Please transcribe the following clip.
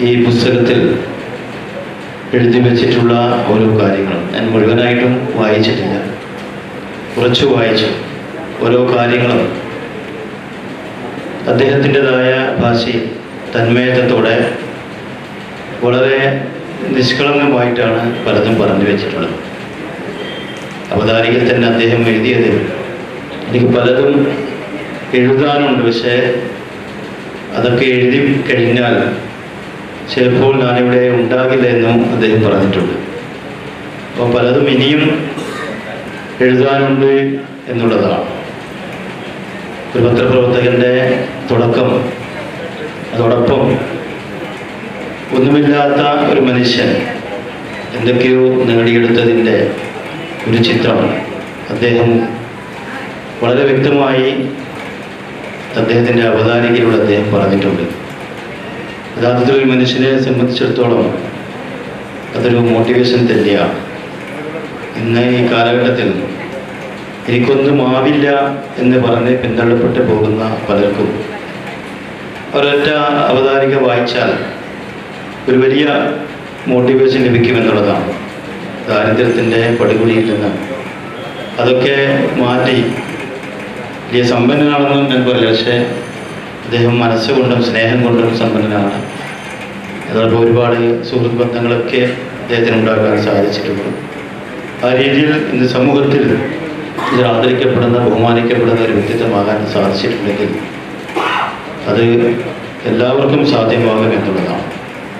ഈ പുസ്തകത്തിൽ എഴുതി വെച്ചിട്ടുള്ള ഓരോ കാര്യങ്ങളും ഞാൻ മുഴുവനായിട്ടും വായിച്ചിട്ടില്ല, കുറച്ച് വായിച്ചു. ഓരോ കാര്യങ്ങളും അദ്ദേഹത്തിൻ്റെതായ ഭാഷയിൽ തന്മയത്വത്തോടെ വളരെ നിഷ്കളങ്കമായിട്ടാണ് പലതും പറഞ്ഞു വെച്ചിട്ടുള്ളത്. അവതാരികയിൽ തന്നെ അദ്ദേഹം എഴുതിയത് എനിക്ക് പലതും എഴുതാനുണ്ട്, പക്ഷേ അതൊക്കെ എഴുതി കഴിഞ്ഞാൽ ചിലപ്പോൾ ഞാനിവിടെ ഉണ്ടാകില്ല എന്നും അദ്ദേഹം പറഞ്ഞിട്ടുണ്ട്. അപ്പോൾ പലതും ഇനിയും എഴുതാനുണ്ട് എന്നുള്ളതാണ്. ഒരു പത്രപ്രവർത്തകൻ്റെ തുടക്കം, അതോടൊപ്പം ഒന്നുമില്ലാത്ത ഒരു മനുഷ്യൻ എന്തൊക്കെയോ നേടിയെടുത്തതിൻ്റെ ഒരു ചിത്രം അദ്ദേഹം വളരെ വ്യക്തമായി അദ്ദേഹത്തിൻ്റെ അവതാരികയിലൂടെ അദ്ദേഹം പറഞ്ഞിട്ടുണ്ട്. യഥാർത്ഥത്തിൽ ഒരു മനുഷ്യനെ സംബന്ധിച്ചിടത്തോളം അതൊരു മോട്ടിവേഷൻ തന്നെയാണ്. ഇന്ന് ഈ കാലഘട്ടത്തിൽ എനിക്കൊന്നും ആവില്ല എന്ന് പറഞ്ഞ് പിന്തള്ളപ്പെട്ട് പോകുന്ന പലർക്കും ഒരൊറ്റ അവതാരിക വായിച്ചാൽ ഒരു വലിയ മോട്ടിവേഷൻ ലഭിക്കുമെന്നുള്ളതാണ്. ദാരിദ്ര്യത്തിൻ്റെ പടുകുടിയിൽ നിന്ന് അതൊക്കെ മാറ്റി വലിയ സമ്പന്നനാണെന്നും ഞാൻ പറയില്ല, പക്ഷേ അദ്ദേഹം മനസ്സുകൊണ്ടും സ്നേഹം കൊണ്ടും സമ്പന്നനാണ്. അതോടൊപ്പം ഒരുപാട് സുഹൃത്ത് ബന്ധങ്ങളൊക്കെ അദ്ദേഹത്തിന് ഉണ്ടാക്കാൻ സാധിച്ചിട്ടുണ്ട്. ആ രീതിയിൽ ഇന്ന് സമൂഹത്തിൽ ഇത് ആദരിക്കപ്പെടുന്ന, ബഹുമാനിക്കപ്പെടുന്ന ഒരു വ്യക്തിത്വമാകാൻ സാധിച്ചിട്ടുണ്ടെങ്കിൽ അത് എല്ലാവർക്കും സാധ്യമാകും എന്നുള്ളതാണ്.